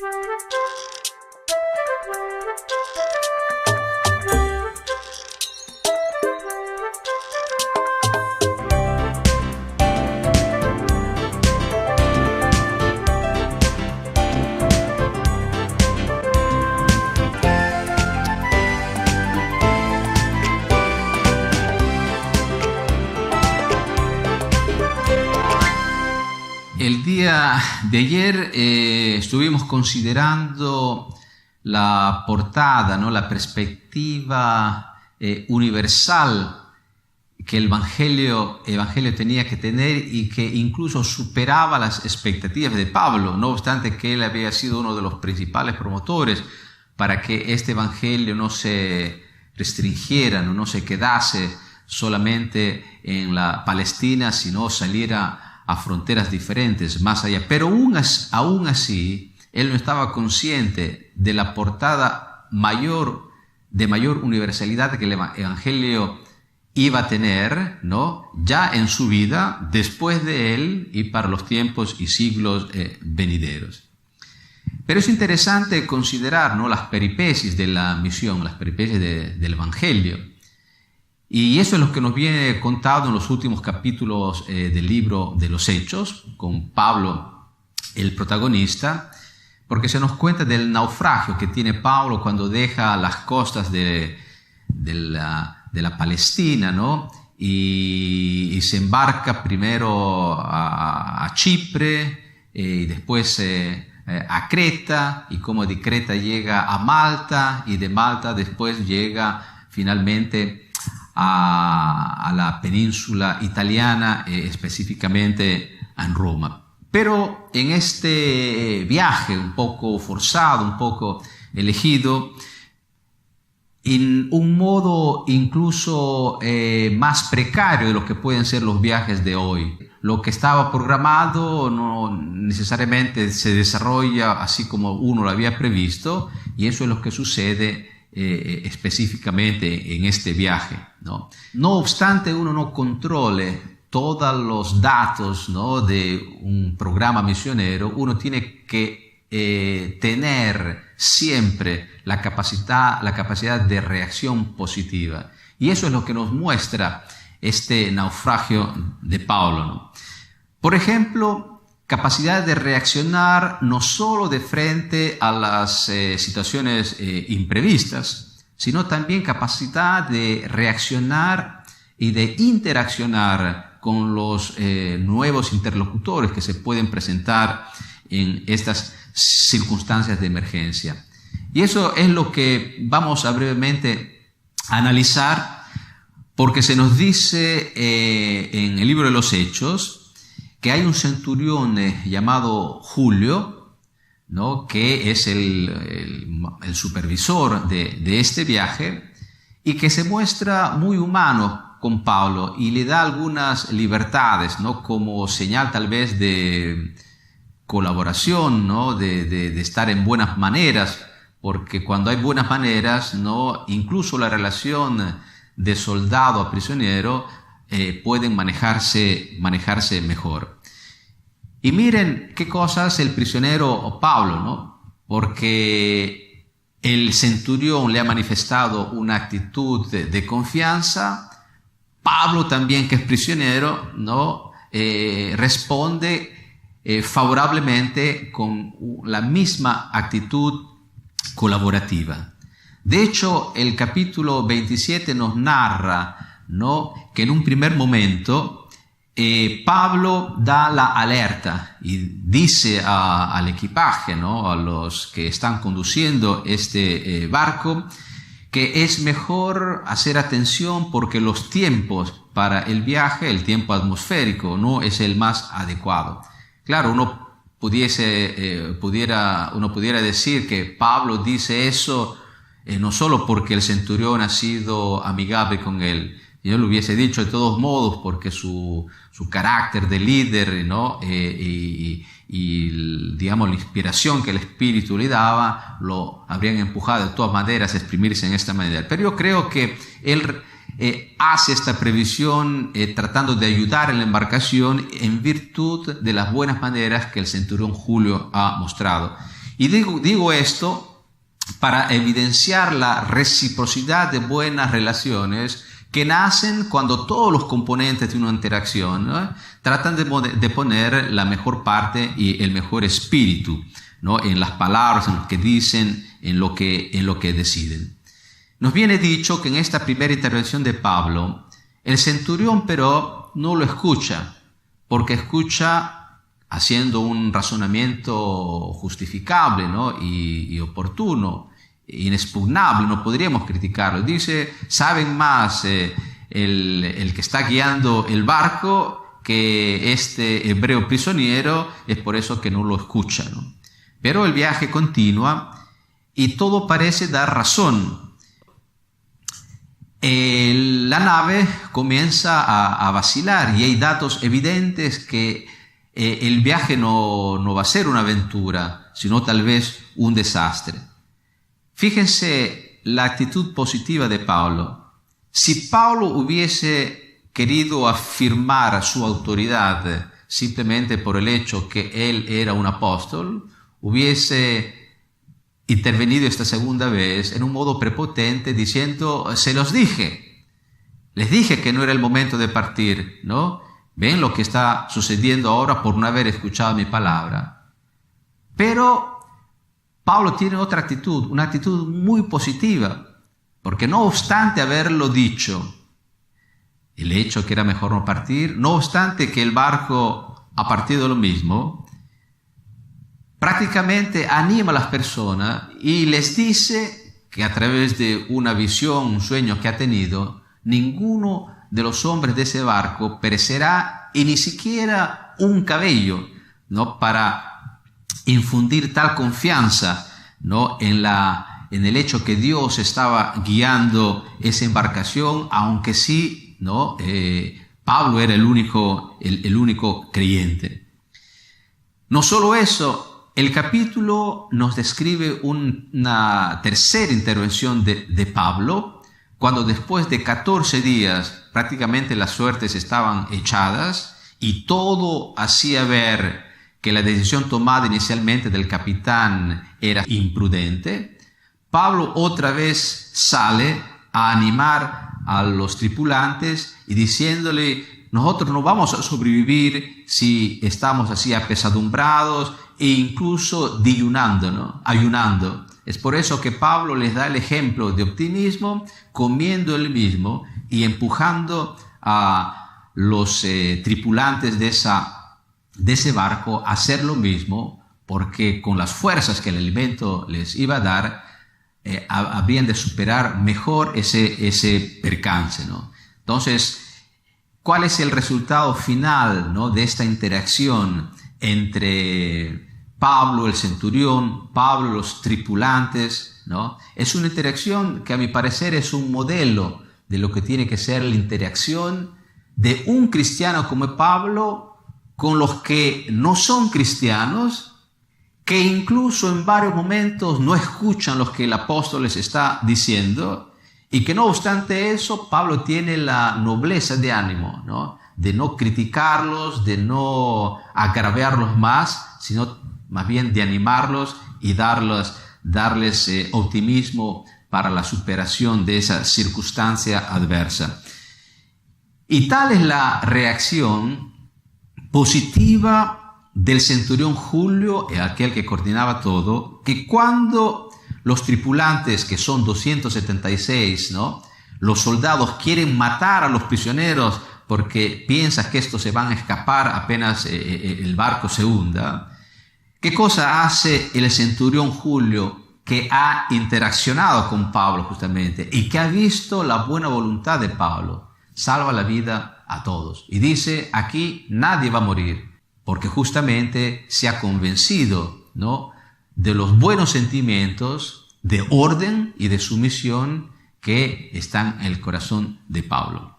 El día de ayer estuvimos considerando la portada, ¿no? La perspectiva universal que el Evangelio tenía que tener y que incluso superaba las expectativas de Pablo, no obstante que él había sido uno de los principales promotores para que este Evangelio no se restringiera, no se quedase solamente en la Palestina, sino saliera a fronteras diferentes, más allá. Pero aún así, él no estaba consciente de la portada de mayor universalidad que el Evangelio iba a tener, ¿no? Ya en su vida, después de él y para los tiempos y siglos venideros. Pero es interesante considerar, ¿no? Las peripecias de la misión, las peripecias del Evangelio. Y eso es lo que nos viene contado en los últimos capítulos del libro de los Hechos, con Pablo el protagonista, porque se nos cuenta del naufragio que tiene Pablo cuando deja las costas de la Palestina, ¿no? Y se embarca primero a Chipre y después a Creta, y como de Creta llega a Malta, y de Malta después llega finalmente a la península italiana, específicamente en Roma. Pero en este viaje un poco forzado, un poco elegido, en un modo incluso más precario de lo que pueden ser los viajes de hoy. Lo que estaba programado no necesariamente se desarrolla así como uno lo había previsto, y eso es lo que sucede específicamente en este viaje, ¿no? No obstante uno no controle todos los datos, ¿no? De un programa misionero, uno tiene que tener siempre la capacidad de reacción positiva. Y eso es lo que nos muestra este naufragio de Pablo, ¿no? Por ejemplo, capacidad de reaccionar no solo de frente a las situaciones imprevistas, sino también capacidad de reaccionar y de interaccionar con los nuevos interlocutores que se pueden presentar en estas circunstancias de emergencia. Y eso es lo que vamos a brevemente analizar, porque se nos dice en el libro de los Hechos que hay un centurión llamado Julio, ¿no? Que es el supervisor de este viaje, y que se muestra muy humano con Pablo y le da algunas libertades, ¿no? Como señal tal vez de colaboración, ¿no? de estar en buenas maneras, porque cuando hay buenas maneras, ¿no? Incluso la relación de soldado a prisionero pueden manejarse mejor. Y miren qué cosas el prisionero Pablo, ¿no? Porque el centurión le ha manifestado una actitud de confianza. Pablo también, que es prisionero, ¿no? Responde favorablemente con la misma actitud colaborativa. De hecho, el capítulo 27 nos narra, ¿no? Que en un primer momento Pablo da la alerta y dice al equipaje, ¿no? A los que están conduciendo este barco, que es mejor hacer atención porque los tiempos para el viaje, el tiempo atmosférico, no es el más adecuado. Claro, uno pudiera decir que Pablo dice eso no solo porque el centurión ha sido amigable con él. Yo lo hubiese dicho de todos modos porque su carácter de líder, ¿no? Digamos la inspiración que el Espíritu le daba lo habrían empujado de todas maneras a exprimirse en esta manera. Pero yo creo que él hace esta previsión tratando de ayudar en la embarcación en virtud de las buenas maneras que el centurión Julio ha mostrado. Y digo esto para evidenciar la reciprocidad de buenas relaciones que nacen cuando todos los componentes de una interacción, ¿no?, tratan de poner la mejor parte y el mejor espíritu, ¿no?, en las palabras, en lo que dicen, en lo que deciden. Nos viene dicho que en esta primera intervención de Pablo, el centurión pero no lo escucha, porque escucha haciendo un razonamiento justificable, ¿no?, y oportuno, inexpugnable, no podríamos criticarlo. Dice, saben más el que está guiando el barco que este hebreo prisionero, es por eso que no lo escucha, ¿no? Pero el viaje continúa y todo parece dar razón. La nave comienza a vacilar y hay datos evidentes que el viaje no va a ser una aventura, sino tal vez un desastre. Fíjense la actitud positiva de Pablo. Si Pablo hubiese querido afirmar su autoridad simplemente por el hecho que él era un apóstol, hubiese intervenido esta segunda vez en un modo prepotente diciendo, se los dije, les dije que no era el momento de partir, ¿no? Ven lo que está sucediendo ahora por no haber escuchado mi palabra. Pero Pablo tiene otra actitud, una actitud muy positiva, porque no obstante haberlo dicho, el hecho que era mejor no partir, no obstante que el barco ha partido lo mismo, prácticamente anima a las personas y les dice que a través de una visión, un sueño que ha tenido, ninguno de los hombres de ese barco perecerá y ni siquiera un cabello, ¿no?, para infundir tal confianza, ¿no?, en el hecho que Dios estaba guiando esa embarcación, aunque sí, ¿no?, Pablo era el único creyente. No solo eso, el capítulo nos describe una tercera intervención de Pablo, cuando después de 14 días prácticamente las suertes estaban echadas y todo hacía ver que la decisión tomada inicialmente del capitán era imprudente, Pablo otra vez sale a animar a los tripulantes y diciéndole, nosotros no vamos a sobrevivir si estamos así apesadumbrados e incluso diunando, ¿no?, ayunando. Es por eso que Pablo les da el ejemplo de optimismo, comiendo él mismo y empujando a los tripulantes de ese barco a hacer lo mismo, porque con las fuerzas que el alimento les iba a dar, habrían de superar mejor ese percance, ¿no? Entonces, ¿cuál es el resultado final, ¿no?, de esta interacción entre Pablo, el centurión, Pablo, los tripulantes, ¿no? Es una interacción que a mi parecer es un modelo de lo que tiene que ser la interacción de un cristiano como Pablo con los que no son cristianos, que incluso en varios momentos no escuchan lo que el apóstol les está diciendo, y que no obstante eso, Pablo tiene la nobleza de ánimo, ¿no?, de no criticarlos, de no agraviarlos más, sino más bien de animarlos y darles optimismo para la superación de esa circunstancia adversa. Y tal es la reacción positiva del centurión Julio, aquel que coordinaba todo, que cuando los tripulantes, que son 276, ¿no?, los soldados quieren matar a los prisioneros porque piensan que estos se van a escapar apenas el barco se hunda, ¿qué cosa hace el centurión Julio, que ha interaccionado con Pablo justamente y que ha visto la buena voluntad de Pablo? Salva la vida a todos y dice, aquí nadie va a morir, porque justamente se ha convencido, ¿no?, de los buenos sentimientos de orden y de sumisión que están en el corazón de Pablo.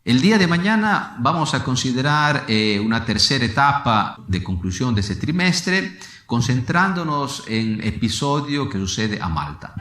El día de mañana vamos a considerar una tercera etapa de conclusión de ese trimestre, concentrándonos en el episodio que sucede a Malta.